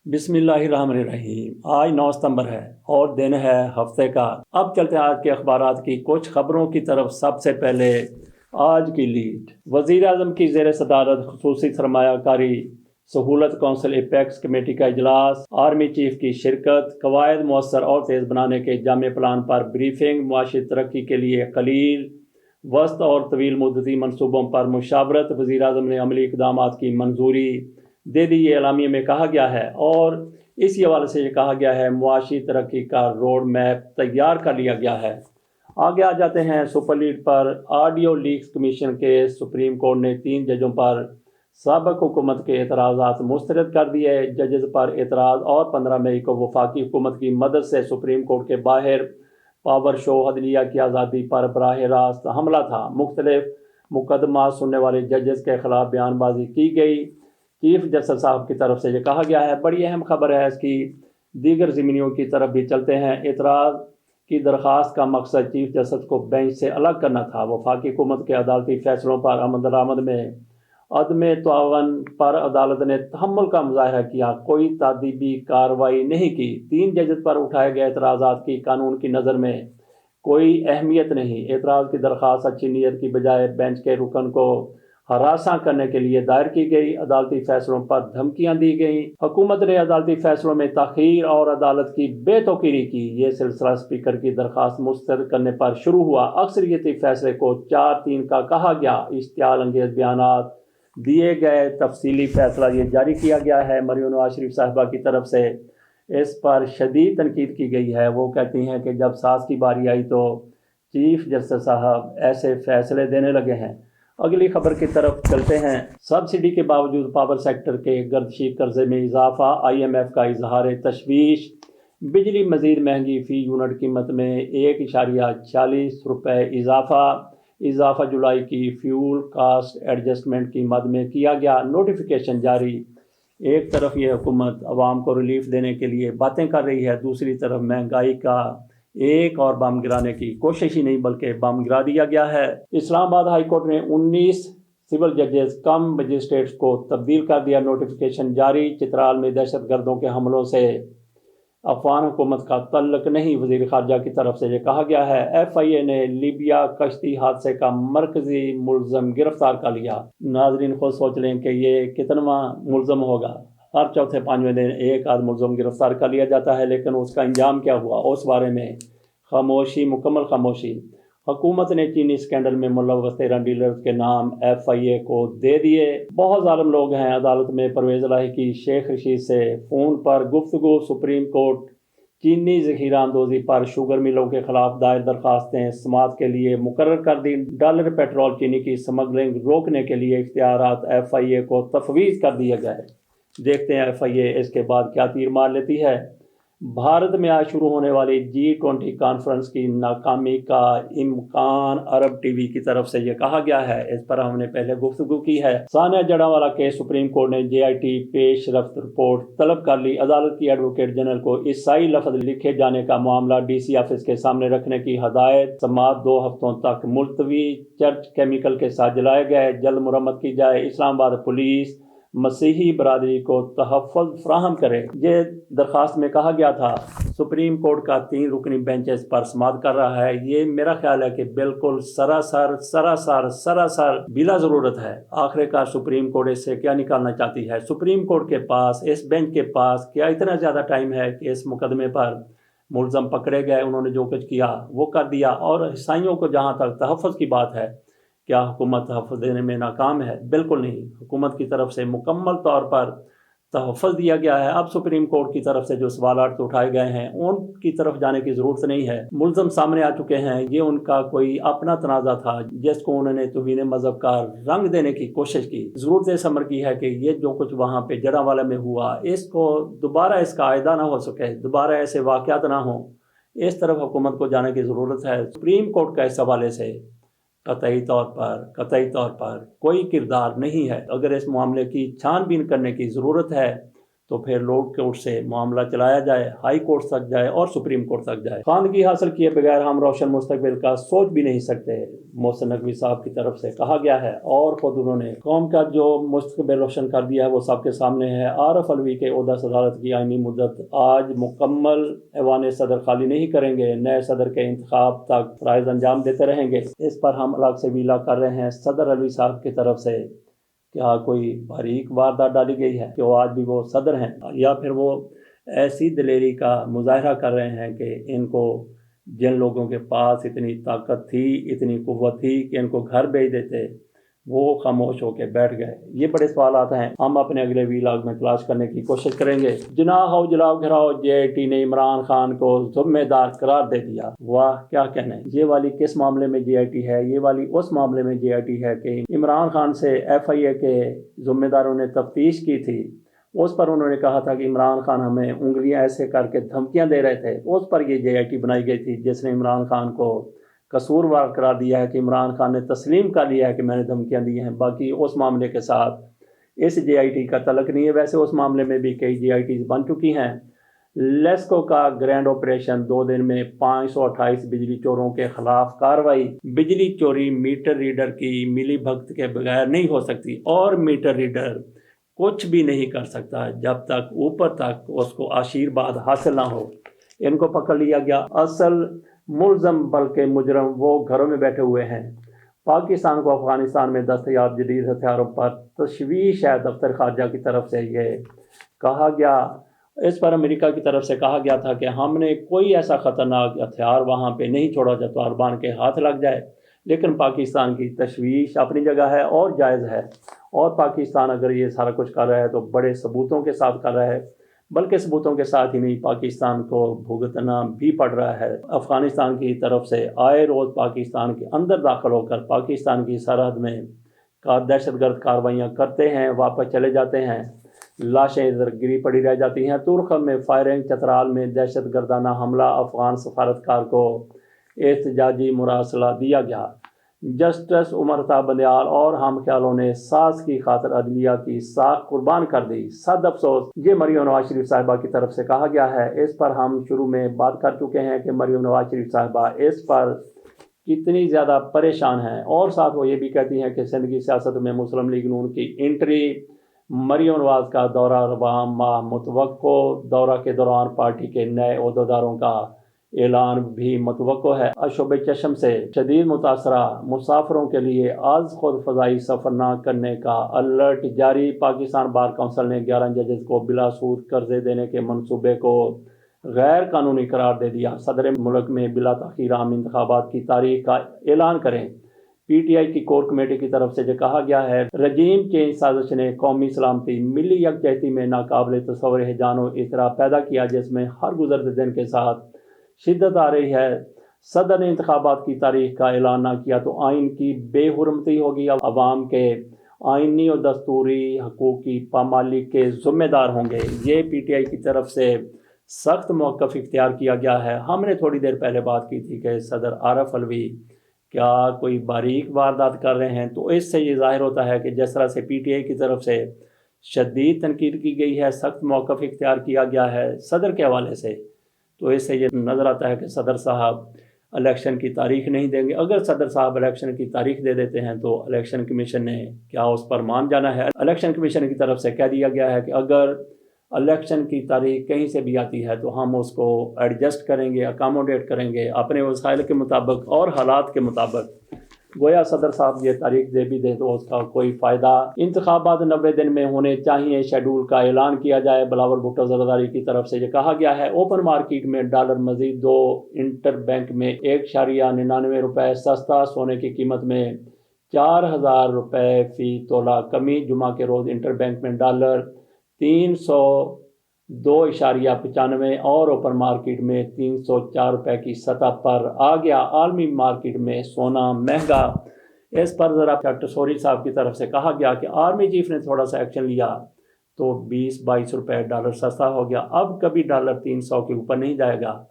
بسم اللہ الرحمن الرحیم۔ آج 9 ستمبر ہے اور دن ہے ہفتے کا۔ اب چلتے ہیں آج کے اخبارات کی کچھ خبروں کی طرف۔ سب سے پہلے آج کی لیڈ۔ وزیر اعظم کی زیر صدارت خصوصی سرمایہ کاری سہولت کونسل ایپیکس کمیٹی کا اجلاس، آرمی چیف کی شرکت، قواعد مؤثر اور تیز بنانے کے جامع پلان پر بریفنگ، معاشی ترقی کے لیے قلیل وسط اور طویل مدتی منصوبوں پر مشاورت۔ وزیر اعظم نے عملی اقدامات کی منظوری دے دی، یہ اعلامیے میں کہا گیا ہے، اور اسی حوالے سے یہ کہا گیا ہے معاشی ترقی کا روڈ میپ تیار کر لیا گیا ہے۔ آگے آ جاتے ہیں سپر لیڈ پر۔ آڈیو لیکس کمیشن کے سپریم کورٹ نے 3 ججوں پر سابق حکومت کے اعتراضات مسترد کر دیے۔ ججز پر اعتراض اور 15 مئی کو وفاقی حکومت کی مدد سے سپریم کورٹ کے باہر پاور شو عدلیہ کی آزادی پر براہ راست حملہ تھا۔ مختلف مقدمات سننے والے ججز کے خلاف بیان بازی کی گئی۔ چیف جسٹس صاحب کی طرف سے یہ کہا گیا ہے، بڑی اہم خبر ہے اس کی۔ دیگر ضمنیوں کی طرف بھی چلتے ہیں۔ اعتراض کی درخواست کا مقصد چیف جسٹس کو بینچ سے الگ کرنا تھا۔ وفاقی حکومت کے عدالتی فیصلوں پر عمل درآمد میں عدم تعاون پر عدالت نے تحمل کا مظاہرہ کیا، کوئی تعدیبی کارروائی نہیں کی۔ 3 ججز پر اٹھائے گئے اعتراضات کی قانون کی نظر میں کوئی اہمیت نہیں۔ اعتراض کی درخواست اچھی نیت کی بجائے بینچ کے رکن کو ہراساں کرنے کے لیے دائر کی گئی۔ عدالتی فیصلوں پر دھمکیاں دی گئیں۔ حکومت نے عدالتی فیصلوں میں تاخیر اور عدالت کی بے توقیری کی۔ یہ سلسلہ اسپیکر کی درخواست مسترد کرنے پر شروع ہوا۔ اکثریتی فیصلے کو 4-3 کا کہا گیا۔ اشتعال انگیز بیانات دیے گئے۔ تفصیلی فیصلہ یہ جاری کیا گیا ہے۔ مریم نواز شریف صاحبہ کی طرف سے اس پر شدید تنقید کی گئی ہے۔ وہ کہتی ہیں کہ جب ساز کی باری آئی تو چیف جسٹس صاحب ایسے فیصلے دینے لگے ہیں۔ اگلی خبر کی طرف چلتے ہیں۔ سبسڈی کے باوجود پاور سیکٹر کے گردشی قرضے میں اضافہ، آئی ایم ایف کا اظہار تشویش۔ بجلی مزید مہنگی، فی یونٹ قیمت میں 1.46 روپے اضافہ جولائی کی فیول کاسٹ ایڈجسٹمنٹ کی مد میں کیا گیا۔ نوٹیفیکیشن جاری۔ ایک طرف یہ حکومت عوام کو ریلیف دینے کے لیے باتیں کر رہی ہے، دوسری طرف مہنگائی کا ایک اور بم گرانے کی کوشش ہی نہیں بلکہ بم گرا دیا گیا ہے۔ اسلام آباد ہائی کورٹ نے 19 سول ججز کم مجسٹریٹس کو تبدیل کر دیا۔ نوٹیفیکیشن جاری۔ چترال میں دہشت گردوں کے حملوں سے افغان حکومت کا تعلق نہیں، وزیر خارجہ کی طرف سے یہ کہا گیا ہے۔ ایف آئی اے نے لیبیا کشتی حادثے کا مرکزی ملزم گرفتار کر لیا۔ ناظرین خود سوچ لیں کہ یہ کتنواں ملزم ہوگا۔ ہر چوتھے 5ویں دن ایک آدھ ملزم گرفتار کر لیا جاتا ہے، لیکن اس کا انجام کیا ہوا اس بارے میں خاموشی، مکمل خاموشی۔ حکومت نے چینی اسکینڈل میں ملوث 13 ڈیلرز کے نام ایف آئی اے کو دے دیے۔ بہت ظالم لوگ ہیں۔ عدالت میں پرویز الہی کی شیخ رشید سے فون پر گفتگو۔ سپریم کورٹ چینی ذخیرہ اندوزی پر شوگر ملوں کے خلاف دائر درخواستیں سماعت کے لیے مقرر کر دی۔ ڈالر پیٹرول چینی کی سمگلنگ روکنے کے لیے اختیارات ایف آئی اے کو تفویض کر دیے گئے۔ دیکھتے ہیں ایف آئی اے اس کے بعد کیا تیر مار لیتی ہے۔ بھارت میں آج شروع ہونے والی G20 کانفرنس کی ناکامی کا امکان، عرب ٹی وی کی طرف سے یہ کہا گیا ہے۔ اس پر ہم نے پہلے گفتگو کی ہے۔ ثانیہ جڑاوالا کے سپریم کورٹ نے JIT پیش رفت رپورٹ طلب کر لی۔ عدالت کی ایڈوکیٹ جنرل کو عیسائی لفظ لکھے جانے کا معاملہ DC آفس کے سامنے رکھنے کی ہدایت۔ سماعت 2 ہفتوں تک ملتوی۔ چرچ کیمیکل کے ساتھ جلائے گئے، جلد مرمت کی جائے۔ اسلام آباد پولیس مسیحی برادری کو تحفظ فراہم کرے، یہ درخواست میں کہا گیا تھا۔ سپریم کورٹ کا 3 رکنی بینچ اس پر سماعت کر رہا ہے۔ یہ میرا خیال ہے کہ بالکل سراسر بلا ضرورت ہے۔ آخر کار سپریم کورٹ اس سے کیا نکالنا چاہتی ہے؟ سپریم کورٹ کے پاس، اس بینچ کے پاس کیا اتنا زیادہ ٹائم ہے کہ اس مقدمے پر ملزم پکڑے گئے، انہوں نے جو کچھ کیا وہ کر دیا؟ اور عیسائیوں کو جہاں تک تحفظ کی بات ہے، کیا حکومت تحفظ دینے میں ناکام ہے؟ بالکل نہیں۔ حکومت کی طرف سے مکمل طور پر تحفظ دیا گیا ہے۔ اب سپریم کورٹ کی طرف سے جو سوالات اٹھائے گئے ہیں ان کی طرف جانے کی ضرورت نہیں ہے۔ ملزم سامنے آ چکے ہیں۔ یہ ان کا کوئی اپنا تنازع تھا جس کو انہوں نے توہین مذہب کا رنگ دینے کی کوشش کی۔ ضرورت اس امر کی ہے کہ یہ جو کچھ وہاں پہ جڑاوالا میں ہوا، اس کو دوبارہ اس کا اعادہ نہ ہو سکے، دوبارہ ایسے واقعات نہ ہوں۔ اس طرف حکومت کو جانے کی ضرورت ہے۔ سپریم کورٹ کا اس حوالے سے قطعی طور پر کوئی کردار نہیں ہے۔ اگر اس معاملے کی چھان بین کرنے کی ضرورت ہے تو پھر لوڈ کورٹ سے معاملہ چلایا جائے، ہائی کورٹ تک جائے اور سپریم کورٹ تک جائے۔ خواندگی حاصل کیے بغیر ہم روشن مستقبل کا سوچ بھی نہیں سکتے، محسن نقوی صاحب کی طرف سے کہا گیا ہے، اور خود انہوں نے قوم کا جو مستقبل روشن کر دیا ہے وہ سب کے سامنے ہے۔ عارف علوی کے عہدہ صدارت کی آئینی مدت آج مکمل، ایوان صدر خالی نہیں کریں گے، نئے صدر کے انتخاب تک فرائض انجام دیتے رہیں گے۔ اس پر ہم الگ سے ویلا کر رہے ہیں صدر علوی صاحب کی طرف سے، کیا کوئی باریک واردات ڈالی گئی ہے کہ وہ آج بھی وہ صدر ہیں، یا پھر وہ ایسی دلیری کا مظاہرہ کر رہے ہیں کہ ان کو جن لوگوں کے پاس اتنی طاقت تھی، اتنی قوت تھی کہ ان کو گھر بھیج دیتے، وہ خاموش ہو کے بیٹھ گئے؟ یہ بڑے سوالات ہیں، ہم اپنے اگلے ویلاگ میں تلاش کرنے کی کوشش کریں گے۔ جناح ہو جلاؤ گھراؤ، جے آئی ٹی نے عمران خان کو ذمہ دار قرار دے دیا۔ واہ کیا کہنے، یہ والی کس معاملے میں جے آئی ٹی ہے؟ یہ والی اس معاملے میں جے آئی ٹی ہے کہ عمران خان سے ایف آئی اے کے ذمہ داروں نے تفتیش کی تھی، اس پر انہوں نے کہا تھا کہ عمران خان ہمیں انگلیاں ایسے کر کے دھمکیاں دے رہے تھے، اس پر یہ جے آئی ٹی بنائی گئی تھی جس نے عمران خان کو قصوروار قرار دیا ہے کہ عمران خان نے تسلیم کر لیا ہے کہ میں نے دھمکیاں دی ہیں۔ باقی اس معاملے کے ساتھ اس جے آئی ٹی کا تعلق نہیں ہے۔ ویسے اس معاملے میں بھی کئی جے آئی ٹیز بن چکی ہیں۔ لیسکو کا گرینڈ آپریشن 2 دن میں 528 بجلی چوروں کے خلاف کارروائی۔ بجلی چوری میٹر ریڈر کی ملی بھگت کے بغیر نہیں ہو سکتی، اور میٹر ریڈر کچھ بھی نہیں کر سکتا جب تک اوپر تک اس کو آشیرواد حاصل نہ ہو۔ ان کو پکڑ لیا گیا، اصل ملزم بلکہ مجرم وہ گھروں میں بیٹھے ہوئے ہیں۔ پاکستان کو افغانستان میں دستیاب جدید ہتھیاروں پر تشویش ہے، دفتر خارجہ کی طرف سے یہ کہا گیا۔ اس پر امریکہ کی طرف سے کہا گیا تھا کہ ہم نے کوئی ایسا خطرناک ہتھیار وہاں پہ نہیں چھوڑا جو طالبان کے ہاتھ لگ جائے، لیکن پاکستان کی تشویش اپنی جگہ ہے اور جائز ہے، اور پاکستان اگر یہ سارا کچھ کر رہا ہے تو بڑے ثبوتوں کے ساتھ کر رہا ہے، بلکہ ثبوتوں کے ساتھ ہی نہیں، پاکستان کو بھگتنا بھی پڑ رہا ہے۔ افغانستان کی طرف سے آئے روز پاکستان کے اندر داخل ہو کر پاکستان کی سرحد میں دہشت گرد کارروائیاں کرتے ہیں، واپس چلے جاتے ہیں، لاشیں ادھر گری پڑی رہ جاتی ہیں۔ تورخم میں فائرنگ، چترال میں دہشت گردانہ حملہ، افغان سفارتکار کو احتجاجی مراسلہ دیا گیا۔ جسٹس عمر بندیال اور ہم خیالوں نے ساز کی خاطر عدلیہ کی ساکھ قربان کر دی، صد افسوس، یہ مریم نواز شریف صاحبہ کی طرف سے کہا گیا ہے۔ اس پر ہم شروع میں بات کر چکے ہیں کہ مریم نواز شریف صاحبہ اس پر کتنی زیادہ پریشان ہیں، اور ساتھ وہ یہ بھی کہتی ہیں کہ سندھ کی سیاست میں مسلم لیگ نون کی انٹری، مریم نواز کا دورہ رواں ماہ متوقع، دورہ کے دوران پارٹی کے نئے عہدیداروں کا اعلان بھی متوقع ہے۔ شعبہ چشم سے شدید متاثرہ مسافروں کے لیے از خود فضائی سفر نہ کرنے کا الرٹ جاری۔ پاکستان بار کونسل نے 11 ججز کو بلا سود قرضے دینے کے منصوبے کو غیر قانونی قرار دے دیا۔ صدر ملک میں بلا تاخیر عام انتخابات کی تاریخ کا اعلان کریں۔ پی ٹی آئی کی کور کمیٹی کی طرف سے جو کہا گیا ہے، رجیم چینج سازش نے قومی سلامتی، ملی یکجہتی میں ناقابل تصور ہیجان و اضطراب پیدا کیا، جس میں ہر گزرتے دن کے ساتھ شدت آ رہی ہے۔ صدر نے انتخابات کی تاریخ کا اعلان نہ کیا تو آئین کی بے حرمتی ہوگی، عوام کے آئینی اور دستوری حقوق کی پامالی کے ذمہ دار ہوں گے۔ یہ پی ٹی آئی کی طرف سے سخت موقف اختیار کیا گیا ہے۔ ہم نے تھوڑی دیر پہلے بات کی تھی کہ صدر عارف علوی کیا کوئی باریک واردات کر رہے ہیں، تو اس سے یہ ظاہر ہوتا ہے کہ جس طرح سے پی ٹی آئی کی طرف سے شدید تنقید کی گئی ہے، سخت موقف اختیار کیا گیا ہے صدر کے حوالے سے، تو اس سے یہ نظر آتا ہے کہ صدر صاحب الیکشن کی تاریخ نہیں دیں گے۔ اگر صدر صاحب الیکشن کی تاریخ دے دیتے ہیں تو الیکشن کمیشن نے کیا اس پر مان جانا ہے؟ الیکشن کمیشن کی طرف سے کہہ دیا گیا ہے کہ اگر الیکشن کی تاریخ کہیں سے بھی آتی ہے تو ہم اس کو ایڈجسٹ کریں گے، اکاموڈیٹ کریں گے اپنے وسائل کے مطابق اور حالات کے مطابق۔ گویا صدر صاحب یہ تاریخ دے بھی دیں تو اس کا کوئی فائدہ۔ انتخابات 90 دن میں ہونے چاہیے، شیڈول کا اعلان کیا جائے۔ بلاول بھٹو زرداری کی طرف سے یہ کہا گیا ہے، اوپن مارکیٹ میں ڈالر مزید 2، انٹر بینک میں 1.99 روپے سستا، سونے کی قیمت میں 4000 روپے فی تولہ کمی۔ جمعہ کے روز انٹر بینک میں ڈالر 302.95 اور اوپن مارکیٹ میں 304 روپے کی سطح پر آ گیا۔ عالمی مارکیٹ میں سونا مہنگا۔ اس پر ذرا ڈاکٹر سوری صاحب کی طرف سے کہا گیا کہ آرمی چیف نے تھوڑا سا ایکشن لیا تو 20-22 روپے ڈالر سستا ہو گیا، اب کبھی ڈالر 300 کے اوپر نہیں جائے گا۔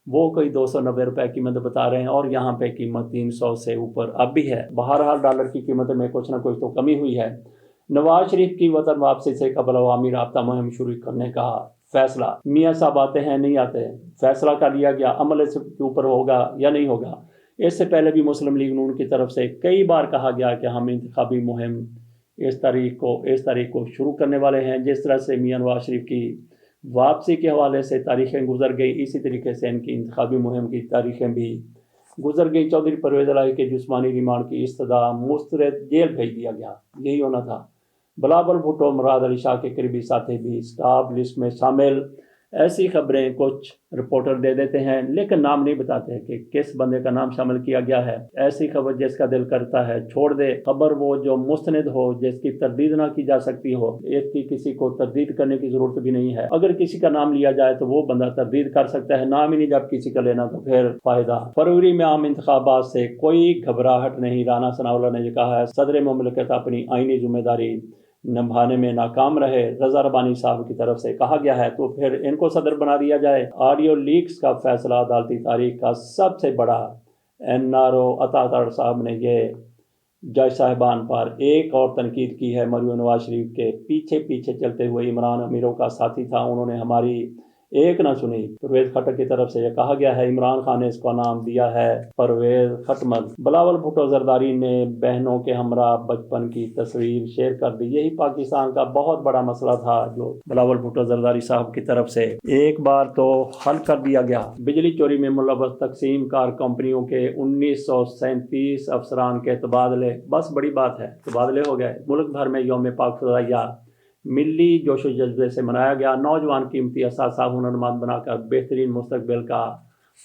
وہ کوئی 290 روپے قیمت بتا رہے ہیں، اور یہاں پہ قیمت 300 سے اوپر اب بھی ہے۔ بہرحال ڈالر کی قیمت میں کچھ نہ کچھ تو کمی ہوئی ہے۔ نواز شریف کی وطن واپسی سے قبل عوامی رابطہ مہم شروع کرنے کا فیصلہ۔ میاں صاحب آتے ہیں نہیں آتے، فیصلہ کر لیا گیا، عمل اس کے اوپر ہوگا یا نہیں ہوگا۔ اس سے پہلے بھی مسلم لیگ نون کی طرف سے کئی بار کہا گیا کہ ہم انتخابی مہم اس تاریخ کو شروع کرنے والے ہیں۔ جس طرح سے میاں نواز شریف کی واپسی کے حوالے سے تاریخیں گزر گئی، اسی طریقے سے ان کی انتخابی مہم کی تاریخیں بھی گزر گئی۔ چودھری پرویز الہی کے جسمانی ریمانڈ کی استدعا مسترد جیل بھیج دیا گیا، یہی ہونا تھا۔ بلاول بھٹو مراد علی شاہ کے قریبی ساتھی بھی اسٹاف لسٹ میں شامل۔ ایسی خبریں کچھ رپورٹر دے دیتے ہیں لیکن نام نہیں بتاتے کہ کس بندے کا نام شامل کیا گیا ہے۔ ایسی خبر جس کا دل کرتا ہے چھوڑ دے، خبر وہ جو مستند ہو، جس کی تردید نہ کی جا سکتی ہو، اس کی کسی کو تردید کرنے کی ضرورت بھی نہیں ہے۔ اگر کسی کا نام لیا جائے تو وہ بندہ تردید کر سکتا ہے، نام ہی نہیں جب کسی کا لینا تو پھر فائدہ۔ فروری میں عام انتخابات سے کوئی گھبراہٹ نہیں، رانا ثناءاللہ نے یہ کہا ہے۔ صدر مملکت اپنی آئینی ذمہ داری نبھانے میں ناکام رہے، رضا ربانی صاحب کی طرف سے کہا گیا ہے تو پھر ان کو صدر بنا دیا جائے۔ آڈیو لیکس کا فیصلہ عدالتی تاریخ کا سب سے بڑا۔ NRO عطا تڑ صاحب نے یہ جج صاحبان پر ایک اور تنقید کی ہے۔ مریم نواز شریف کے پیچھے چلتے ہوئے عمران امیروں کا ساتھی تھا، انہوں نے ہماری ایک نہ سنی۔ پرویز خٹک کی طرف سے یہ کہا گیا ہے عمران خان نے اس کو نام دیا ہے پرویز خٹمل۔ بلاول بھٹو زرداری نے بہنوں کے ہمراہ بچپن کی تصویر شیئر کر دی، یہی پاکستان کا بہت بڑا مسئلہ تھا جو بلاول بھٹو زرداری صاحب کی طرف سے ایک بار تو حل کر دیا گیا۔ بجلی چوری میں ملوث تقسیم کار کمپنیوں کے 1937 افسران کے تبادلے، بس بڑی بات ہے، تبادلے ہو گئے۔ ملک بھر میں یوم پاک فضائیہ ملی جوش و جذبے سے منایا گیا۔ نوجوان قیمتی اثاثہ ہنرمند بنا کر بہترین مستقبل کا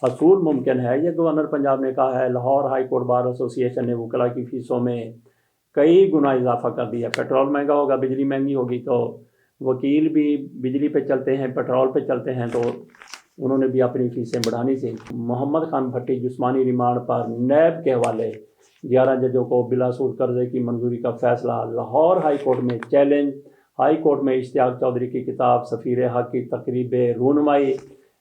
حصول ممکن ہے، یہ گورنر پنجاب نے کہا ہے۔ لاہور ہائی کورٹ بار ایسوسی ایشن نے وکلاء کی فیسوں میں کئی گنا اضافہ کر دیا۔ پیٹرول مہنگا ہوگا، بجلی مہنگی ہوگی تو وکیل بھی بجلی پہ چلتے ہیں، پیٹرول پہ چلتے ہیں، تو انہوں نے بھی اپنی فیسیں بڑھانی تھیں۔ محمد خان بھٹی جسمانی ریمانڈ پر نیب کے حوالے، 11 ججوں کو بلا سود قرضے کی منظوری کا فیصلہ۔ لاہور ہائی کورٹ میں چیلنج، ہائی کورٹ میں اشتیاق چودھری کی کتاب سفیر حق کی تقریب رونمائی۔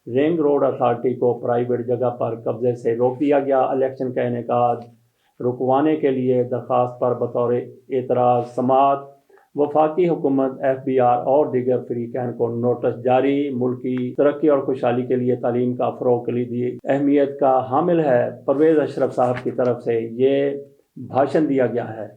رنگ روڈ اتھارٹی کو پرائیویٹ جگہ پر قبضے سے روک دیا گیا۔ الیکشن کا انعقاد رکوانے کے لیے درخواست پر بطور اعتراض سماعت۔ وفاقی حکومت، FBR اور دیگر فریقین کو نوٹس جاری۔ ملکی ترقی اور خوشحالی کے لیے تعلیم کا فروغ کلیدی اہمیت کا حامل ہے۔ پرویز اشرف صاحب کی طرف سے یہ بھاشن دیا گیا ہے۔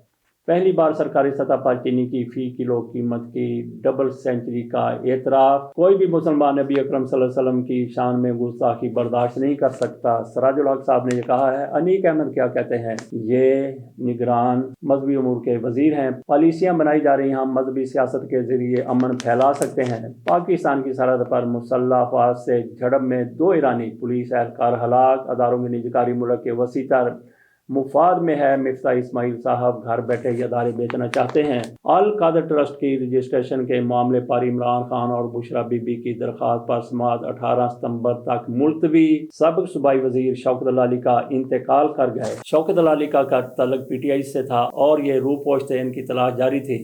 پہلی بار سرکاری سطح پر چینی کی فی کلو قیمت کی ڈبل سینچری کا اعتراف۔ کوئی بھی مسلمان نبی اکرم صلی اللہ علیہ وسلم کی شان میں گستاخی برداشت نہیں کر سکتا۔ سراج الحق صاحب نے یہ کہا ہے۔ انیق احمد کیا کہتے ہیں؟ یہ نگران مذہبی امور کے وزیر ہیں۔ پالیسیاں بنائی جا رہی ہیں، ہم مذہبی سیاست کے ذریعے امن پھیلا سکتے ہیں۔ پاکستان کی سرحد پر مسلح افواج سے جھڑپ میں 2 ایرانی پولیس اہلکار ہلاک۔ اداروں کی نجکاری ملک کے وسیع تر مفاد میں ہے۔ مفتاح اسماعیل صاحب گھر بیٹھے یہ ادارے بیچنا چاہتے ہیں۔ القادر ٹرسٹ کی رجسٹریشن کے معاملے پر عمران خان اور بشرا بی بی کی درخواست پر سماعت 18 ستمبر تک ملتوی۔ سابق صوبائی وزیر شوکت اللہ علی کا انتقال کر گئے۔ شوکت اللہ علی کا تعلق PTI سے تھا اور یہ روح پوش تھے، ان کی تلاش جاری تھی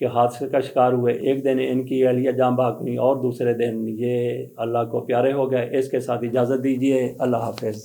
کہ حادثے کا شکار ہوئے۔ ایک دن ان کی اہلیہ جاں بحق ہوئی اور دوسرے دن یہ اللہ کو پیارے ہو گئے۔ اس کے ساتھ اجازت دیجیے، اللہ حافظ۔